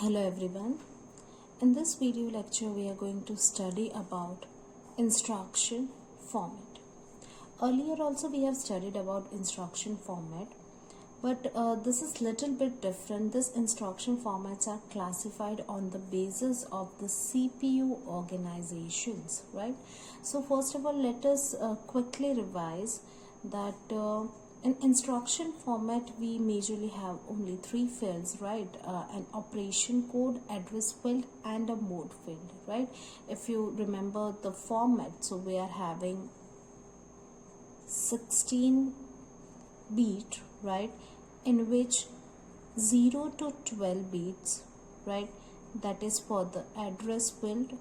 Hello everyone. In this video lecture we are going to study about instruction format. Earlier also we have studied about instruction format, but this is little bit different. This instruction formats are classified on the basis of the CPU organizations, right? So first of all, let us quickly revise that in instruction format we majorly have only three fields, right? An operation code, address field and a mode field, right? If you remember the format, so we are having 16 bit, right, in which 0 to 12 bits, right, that is for the address field,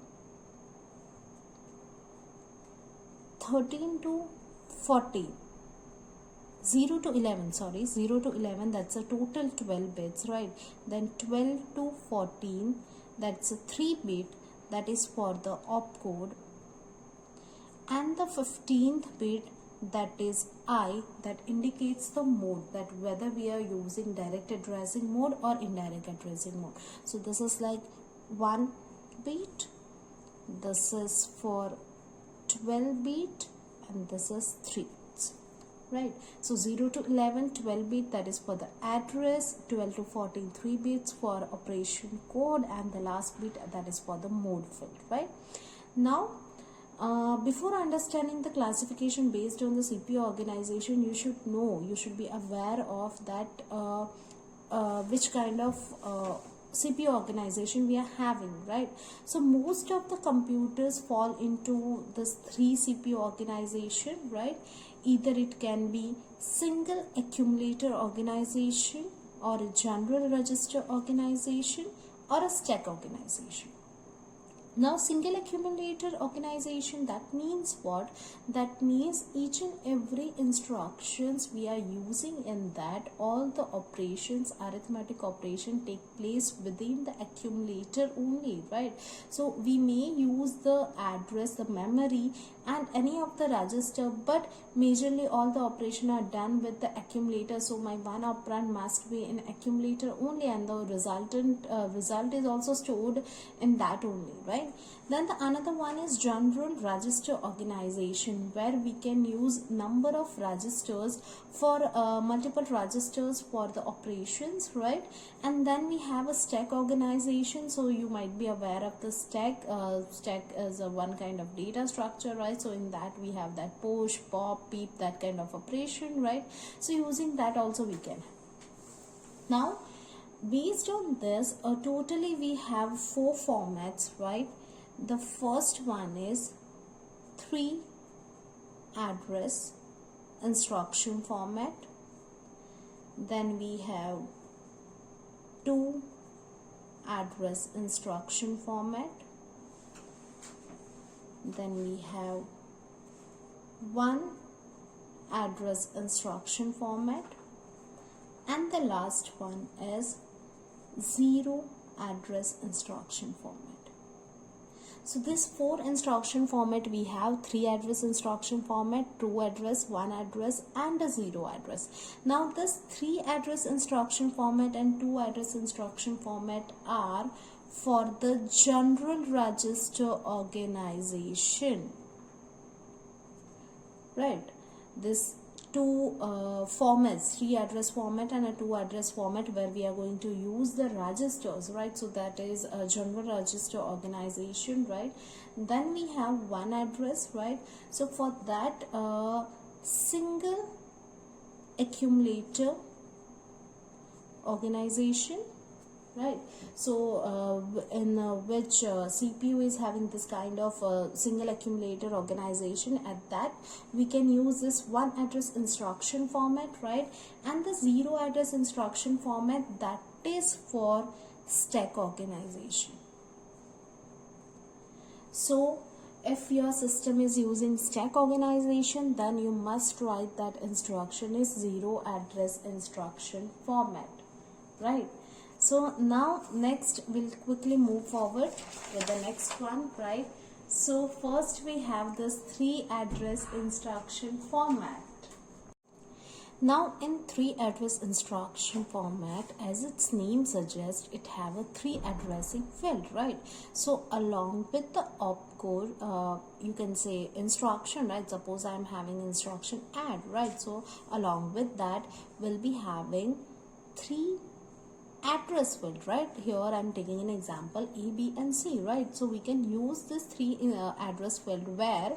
13 to 14, 0 to 11, sorry, 0 to 11, that's a total 12 bits, right? Then 12 to 14, that's a 3 bit, that is for the opcode, and the 15th bit, that is I, that indicates the mode, that whether we are using direct addressing mode or indirect addressing mode. So this is like 1 bit, this is for 12 bit, and this is 3 bits, right? So 0 to 11, 12 bit, that is for the address, 12 to 14, 3 bits for operation code, and the last bit, that is for the mode field, right? Now before understanding the classification based on the CPU organization, you should know, you should be aware of that which kind of CPU organization we are having, right? So most of the computers fall into this 3 CPU organization, right? Either it can be single accumulator organization, or a general register organization, or a stack organization. Now single accumulator organization, that means what? That means each and every instructions we are using in that, all the operations, arithmetic operation take place within the accumulator only, right? So we may use the address, the memory and any of the register, but majorly all the operation are done with the accumulator. So my one operand must be in accumulator only, and the resultant result is also stored in that only, right? Then the another one is general register organization, where we can use number of registers for multiple registers for the operations, right? And then we have a stack organization. So you might be aware of the stack. Stack is a one kind of data structure, right? So in that we have that push, pop, peep, that kind of operation, right? So using that also we can. Now based on this, totally we have 4 formats, right? The first one is 3 address instruction format. Then we have 2 address instruction format. Then we have 1 address instruction format. And the last one is 0 address instruction format. So this 4 instruction format we have: 3 address instruction format, 2 address, 1 address and a 0 address. Now this 3 address instruction format and 2 address instruction format are for the general register organization, right? This 2 formats, 3 address format and a 2 address format, where we are going to use the registers, right? So that is a general register organization, right? Then we have 1 address, right? So for that single accumulator organization, right? So in which CPU is having this kind of single accumulator organization, at that we can use this 1 address instruction format, right? And the 0 address instruction format, that is for stack organization. So if your system is using stack organization, then you must write that instruction is 0 address instruction format, right? So now next we'll quickly move forward with the next one, right? So first we have this 3 address instruction format. Now in 3 address instruction format, as its name suggests, it have a 3 addressing field, right? So along with the opcode, you can say instruction, right? Suppose I am having instruction add, right? So along with that, we'll be having 3 address field, right? Here I'm taking an example A, B and C, right? So we can use this 3 address field where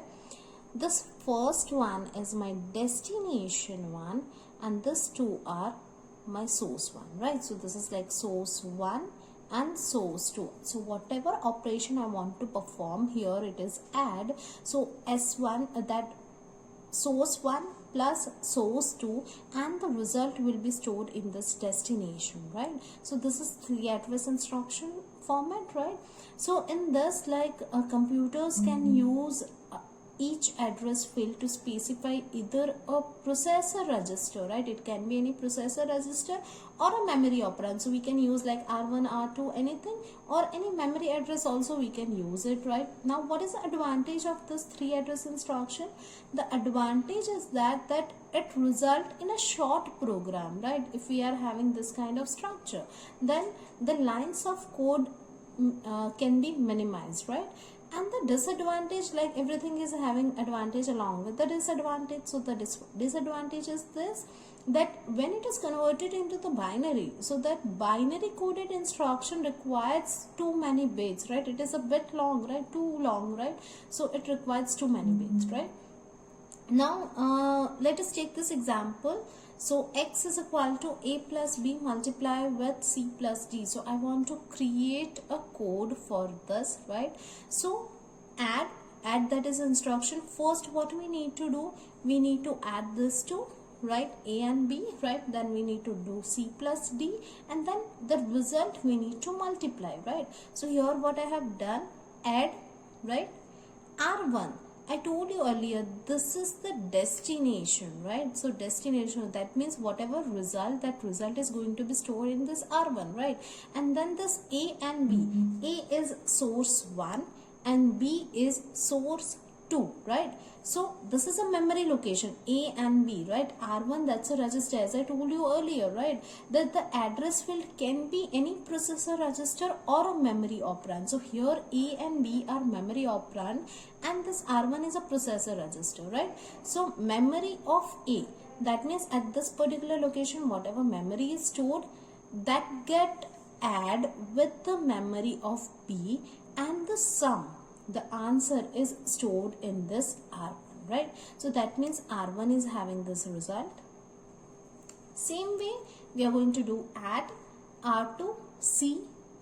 this first one is my destination one and this two are my source one, right? So this is like source 1 and source 2. So whatever operation I want to perform here, it is add. So S1, that source 1 plus source 2, and the result will be stored in this destination, right? So this is 3 address instruction format, right? So in this, like computers can use each address field to specify either a processor register, right? It can be any processor register or a memory operand. So we can use like R1, R2, anything, or any memory address also we can use it, right? Now what is the advantage of this 3 address instruction? The advantage is that it result in a short program, right? If we are having this kind of structure, then the lines of code can be minimized, right? And the disadvantage, like everything is having advantage along with the disadvantage. So the disadvantage is this, that when it is converted into the binary, so that binary coded instruction requires too many bits, right? It is a bit long, right? Too long, right? So it requires too many bits, right? Now let us take this example. So x is equal to a plus b multiply with c plus d. So I want to create a code for this, right? So add that is instruction. First what we need to do, we need to add this to, right, a and b, right? Then we need to do c plus d, and then the result we need to multiply, right? So here what I have done, add, right, r1. I told you earlier, this is the destination, right? So destination, that means whatever result, that result is going to be stored in this R1, right? And then this A and B. A is source 1 and B is source 2, right? So this is a memory location, A and B, right? R1, that's a register, as I told you earlier, right? That the address field can be any processor register or a memory operand. So here A and B are memory operand and this R1 is a processor register, right? So memory of A, that means at this particular location, whatever memory is stored, that get add with the memory of B, and the sum, the answer is stored in this R1, right? So that means R1 is having this result. Same way we are going to do add R2 C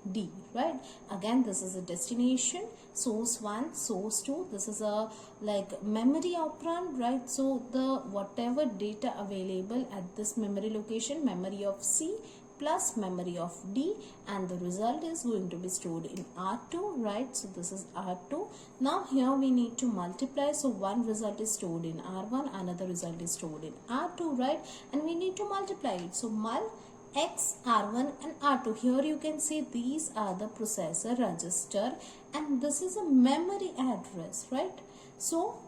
D, right? Again, this is a destination, source 1, source 2. This is a like memory operand, right? So the whatever data available at this memory location, memory of C plus memory of D, and the result is going to be stored in R2, right? So this is R2. Now here we need to multiply. So one result is stored in R1, another result is stored in R2, right? And we need to multiply it. So mul X, R1 and R2. Here you can see these are the processor register and this is a memory address, right? So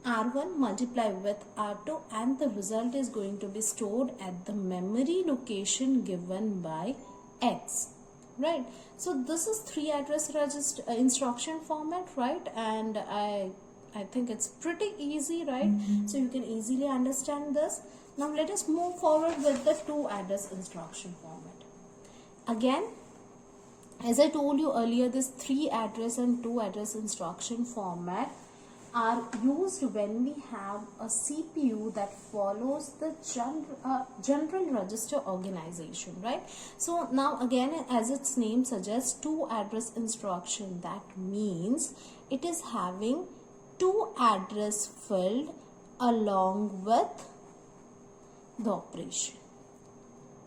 R1 multiply with R2 and the result is going to be stored at the memory location given by X, right? So this is 3 address register instruction format, right? And I think it's pretty easy, right? So you can easily understand this. Now let us move forward with the 2 address instruction format. Again, as I told you earlier, this 3 address and 2 address instruction format are used when we have a CPU that follows the general register organization, right? So now again, as its name suggests, 2 address instruction, that means it is having 2 address field along with the operation,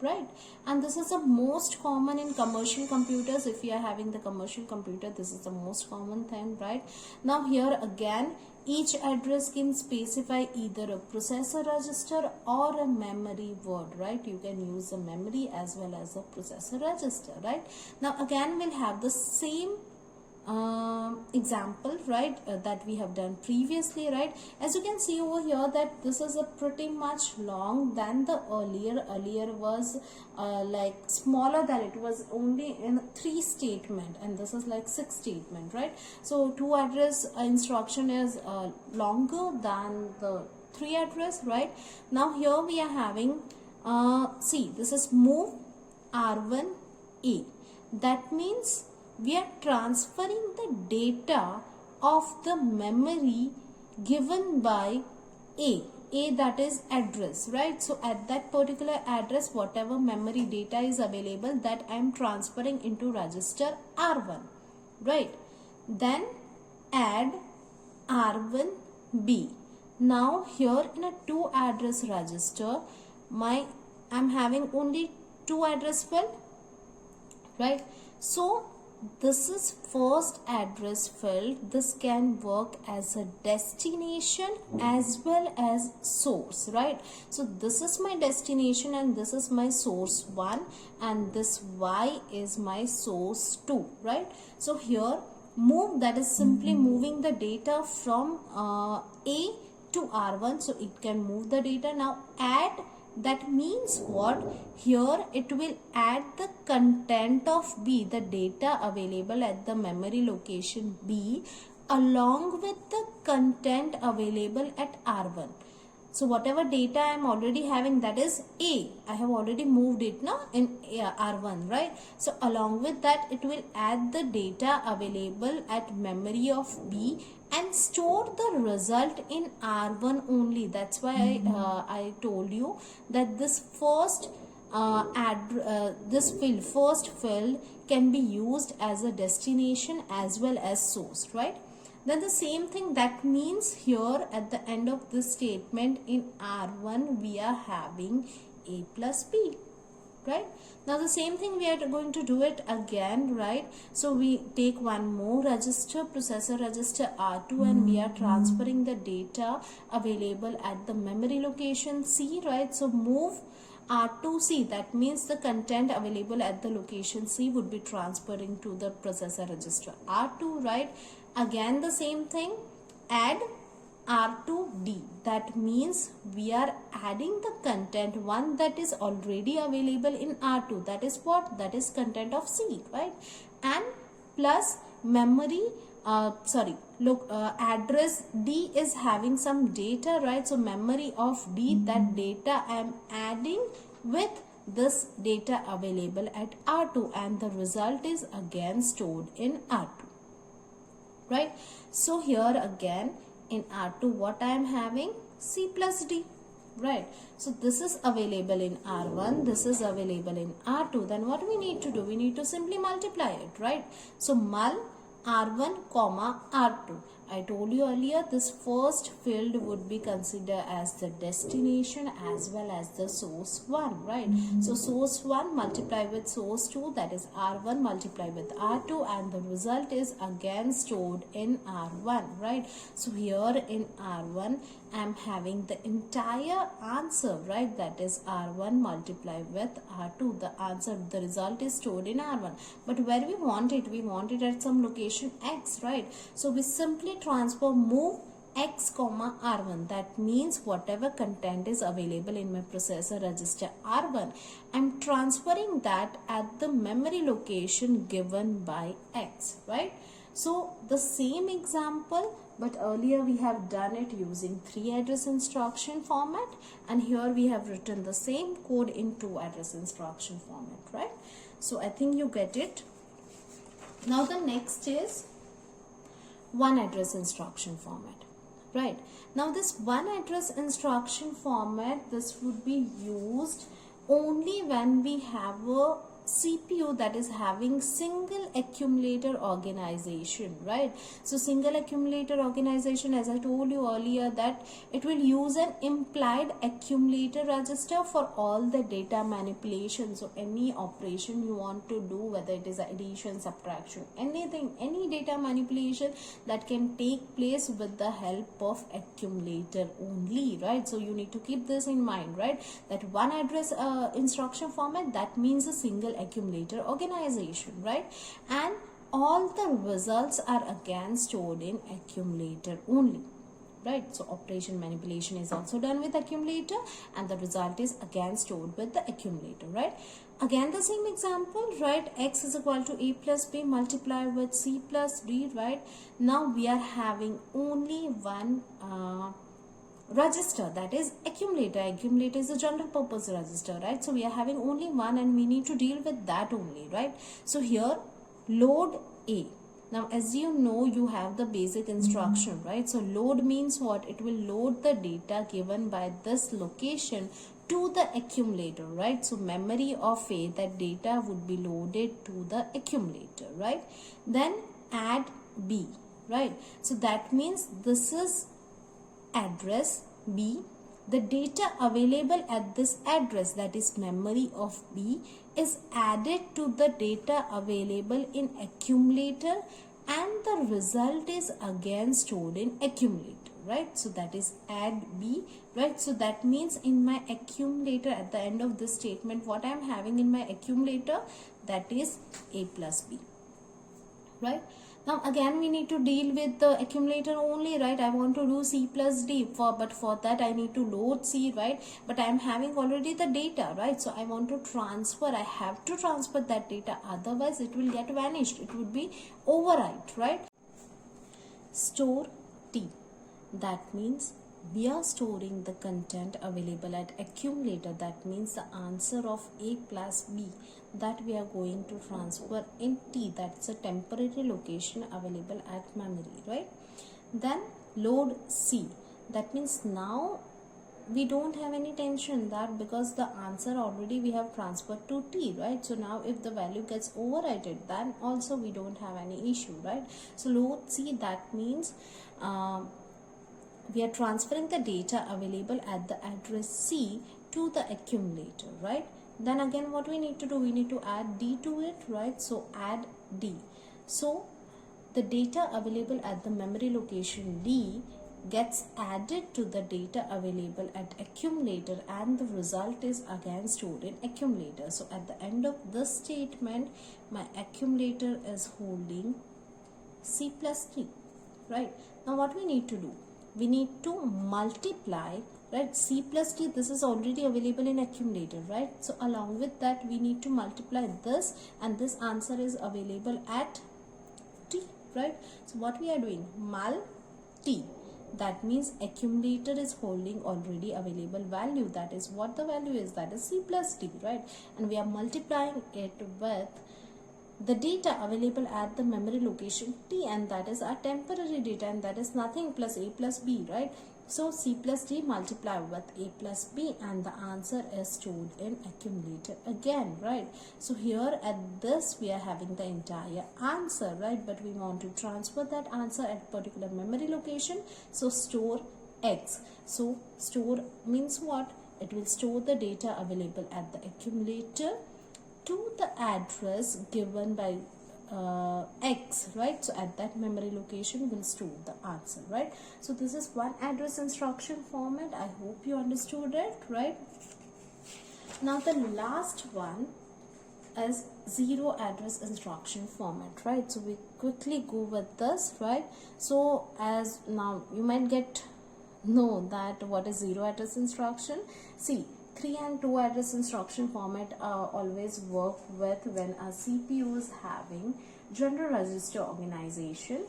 right? And this is the most common in commercial computers. If you are having the commercial computer, this is the most common thing, right? Now here again, each address can specify either a processor register or a memory word, right? You can use the memory as well as a processor register, right? Now again, we'll have the same example, right, that we have done previously, right? As you can see over here that this is a pretty much long than the earlier was like smaller than it was only in 3 statement, and this is like 6 statement, right? So 2 address instruction is longer than the 3 address, right? Now here we are having see, this is move R1A. That means we are transferring the data of the memory given by A that is address, right? So at that particular address, whatever memory data is available, that I am transferring into register R1, right? Then add R1B. Now here in a 2 address register, I'm having only 2 address field, right? So this is first address field. This can work as a destination as well as source, right? So this is my destination and this is my source 1, and this Y is my source 2, right? So here move, that is simply moving the data from A to R1, so it can move the data. Now add, that means what? Here it will add the content of B, the data available at the memory location B, along with the content available at R1. So whatever data I am already having, that is A, I have already moved it now in R1, right? So along with that, it will add the data available at memory of B and store the result in R1 only. That's why I told you that this first first field can be used as a destination as well as source, right? Then the same thing, that means here at the end of this statement in R1 we are having A plus B, right? Now the same thing we are going to do it again, right? So we take one more register, processor register R2, and we are transferring the data available at the memory location C, right? So move R2C, that means the content available at the location C would be transferring to the processor register R2, right? Again the same thing, add R2D, that means we are adding the content one that is already available in R2, that is what? That is content of C, right? And plus memory address D is having some data, right? So memory of D, that data I am adding with this data available at R2, and the result is again stored in R2, right? So here again in R2 what I am having? C plus D, right? So this is available in R1, this is available in R2. Then what we need to do? We need to simply multiply it, right? So mul R1 comma R2. I told you earlier this first field would be considered as the destination as well as the source 1, right? So source 1 multiply with source 2, that is R1 multiply with R2, and the result is again stored in R1, right? So here in R1 I am having the entire answer, right? That is R1 multiply with R2. The answer, the result is stored in R1. But where we want it? We want it at some location X, right? So we simply transfer move X comma R1. That means whatever content is available in my processor register R1, I'm transferring that at the memory location given by X, right? So the same example, but earlier we have done it using 3 address instruction format, and here we have written the same code in 2 address instruction format, right? So I think you get it. Now the next is 1 address instruction format, right? Now this 1 address instruction format, this would be used only when we have a CPU that is having single accumulator organization, right? So single accumulator organization, as I told you earlier, that it will use an implied accumulator register for all the data manipulation. So any operation you want to do, whether it is addition, subtraction, anything, any data manipulation that can take place with the help of accumulator only, right? So you need to keep this in mind, right? That 1 address instruction format, that means a single accumulator organization, right? And all the results are again stored in accumulator only, right? So operation manipulation is also done with accumulator, and the result is again stored with the accumulator, right? Again the same example, right? X is equal to a plus b multiply with c plus d, right? Now we are having only one register, that is accumulator. Accumulator is a general purpose register, right? So we are having only one and we need to deal with that only, right? So here load A. Now as you know, you have the basic instruction, right? So load means what? It will load the data given by this location to the accumulator, right? So memory of A, that data would be loaded to the accumulator, right? Then add B, right? So that means this is address B. The data available at this address, that is memory of B, is added to the data available in accumulator, and the result is again stored in accumulator, right? So that is add B, right? So that means in my accumulator, at the end of this statement, what I am having in my accumulator, that is A plus B, right? Now again we need to deal with the accumulator only, right? I want to do C plus D, but for that I need to load C, right? But I am having already the data, right? So I want to transfer, I have to transfer that data, otherwise it will get vanished, it would be overwrite, right? Store T, that means we are storing the content available at accumulator, that means the answer of A plus B, that we are going to transfer in T, that's a temporary location available at memory, right? Then load C, that means now we don't have any tension, that because the answer already we have transferred to T, right? So now if the value gets overwritten, then also we don't have any issue, right? So load C, that means we are transferring the data available at the address C to the accumulator, right? Then again what we need to do, we need to add D to it, right? So add D. So the data available at the memory location D gets added to the data available at accumulator, and the result is again stored in accumulator. So at the end of this statement, my accumulator is holding C plus D, right? Now what we need to do, we need to multiply, right? C plus D, this is already available in accumulator, right? So along with that we need to multiply this, and this answer is available at T, right? So what we are doing, mul T, that means accumulator is holding already available value, that is what the value is, that is C plus D, right? And we are multiplying it with the data available at the memory location T, and that is our temporary data, and that is nothing plus A plus B, right? So C plus D multiply with A plus B, and the answer is stored in accumulator again, right? So here at this we are having the entire answer, right? But we want to transfer that answer at particular memory location, so store X. So store means what? It will store the data available at the accumulator to the address given by X, right? So at that memory location will store the answer, right? So this is one address instruction format. I hope you understood it, right? Now the last one is zero address instruction format, right? So we quickly go with this, right? So as now you might know that what is zero address instruction. See, 3 and 2 address instruction format always work with when a CPU is having general register organization.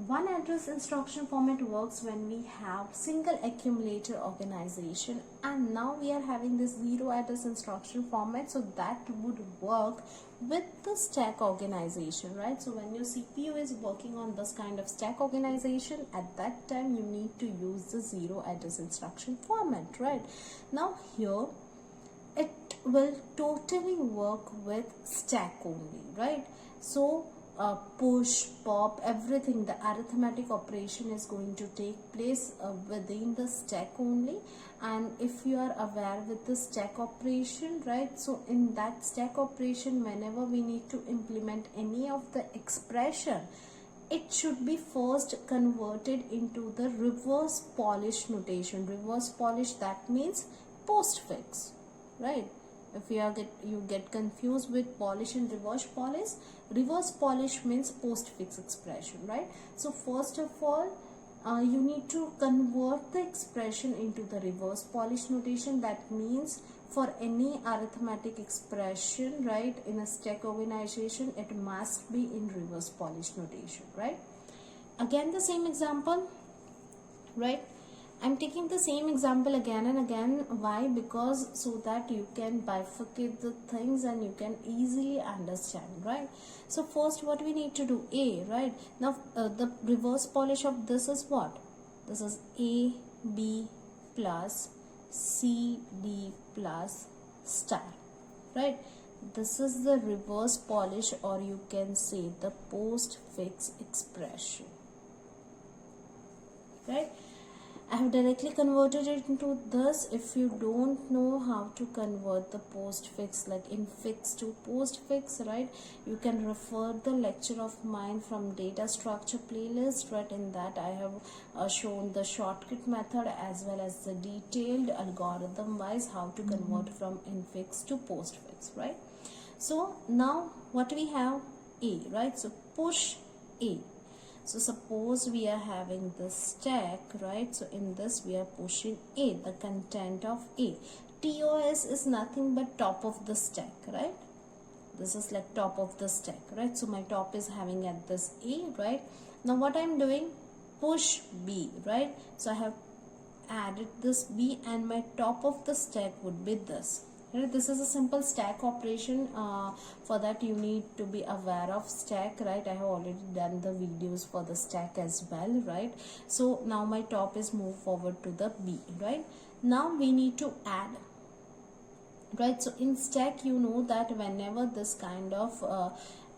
One address instruction format works when we have single accumulator organization, and now we are having this zero address instruction format, so that would work with the stack organization, right? So when your CPU is working on this kind of stack organization, at that time you need to use the zero address instruction format, right? Now here it will totally work with stack only, right? So push, pop, everything, the arithmetic operation is going to take place within the stack only. And if you are aware with the stack operation, right, so in that stack operation, whenever we need to implement any of the expression, it should be first converted into the reverse polish notation. Reverse polish, that means postfix, right? If you get confused with polish and reverse polish means postfix expression, right? So first of all, you need to convert the expression into the reverse polish notation. That means for any arithmetic expression, right, in a stack organization, it must be in reverse polish notation, right? Again the same example, right? I'm taking the same example again and again. Why? Because so that you can bifurcate the things and you can easily understand, right? So first what we need to do, A, right? Now the reverse polish of this is what? This is A, B plus C, D plus star, right? This is the reverse polish, or you can say the postfix expression, right? I have directly converted it into this. If you don't know how to convert the postfix, like infix to postfix, right, you can refer the lecture of mine from data structure playlist, right? In that I have shown the shortcut method as well as the detailed algorithm wise how to convert from infix to postfix, right? So now what we have, A, right? So push A. So suppose we are having this stack, right? So in this we are pushing A, the content of A. TOS is nothing but top of the stack, right? This is like top of the stack, right? So my top is having at this A, right? Now what I'm doing, push B, right? So I have added this B and my top of the stack would be this. Right? This is a simple stack operation. For that you need to be aware of stack, right? I have already done the videos for the stack as well, right? So now my top is moved forward to the B, right? Now we need to add, right? So in stack, you know that whenever this kind of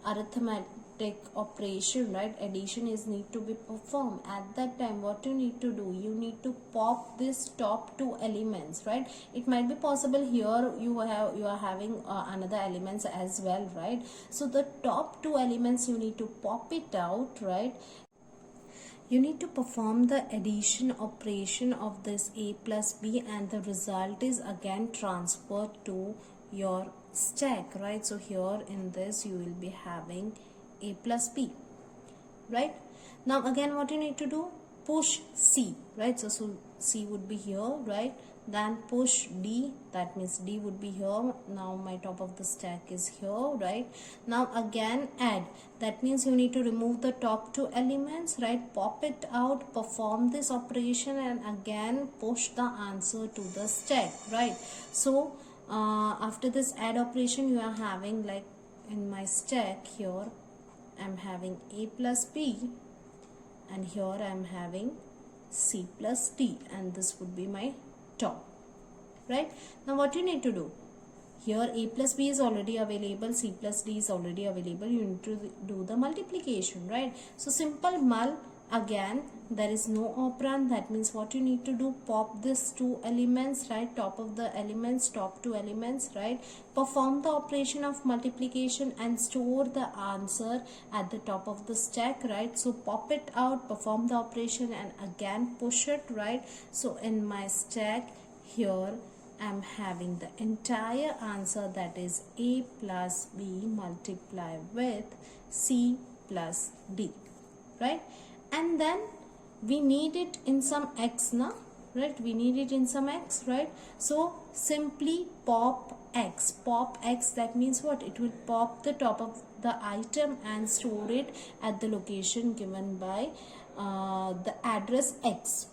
arithmetic operation, right, addition is need to be performed, at that time what you need to do, you need to pop this top two elements, right? It might be possible here you are having another elements as well, right? So the top two elements you need to pop it out, right? You need to perform the addition operation of this A plus B and the result is again transferred to your stack, right? So here in this you will be having A plus B, right? Now again what you need to do, push C, right? So C would be here, right? Then push D, that means D would be here. Now my top of the stack is here, right? Now again add, that means you need to remove the top two elements, right? Pop it out, perform this operation and again push the answer to the stack, right? So after this add operation you are having, like in my stack here I'm having A plus B and here I'm having C plus D and this would be my top, right? Now what you need to do, here A plus B is already available, C plus D is already available, you need to do the multiplication, right? So simple mul, again there is no operand, that means what you need to do, pop this two elements, right, top of the elements, top two elements, right, perform the operation of multiplication and store the answer at the top of the stack, right? So pop it out, perform the operation and again push it, right? So in my stack here I'm having the entire answer, that is A plus B multiplied with C plus D, right? And then we need it in some X now, right? We need it in some X, right? So simply pop X. Pop X, that means what? It will pop the top of the item and store it at the location given by the address X.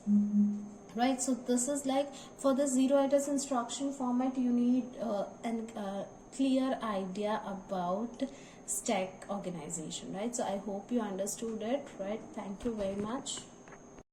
Right? So this is like for the zero address instruction format, you need a clear idea about stack organization, right? So I hope you understood it, right? Thank you very much.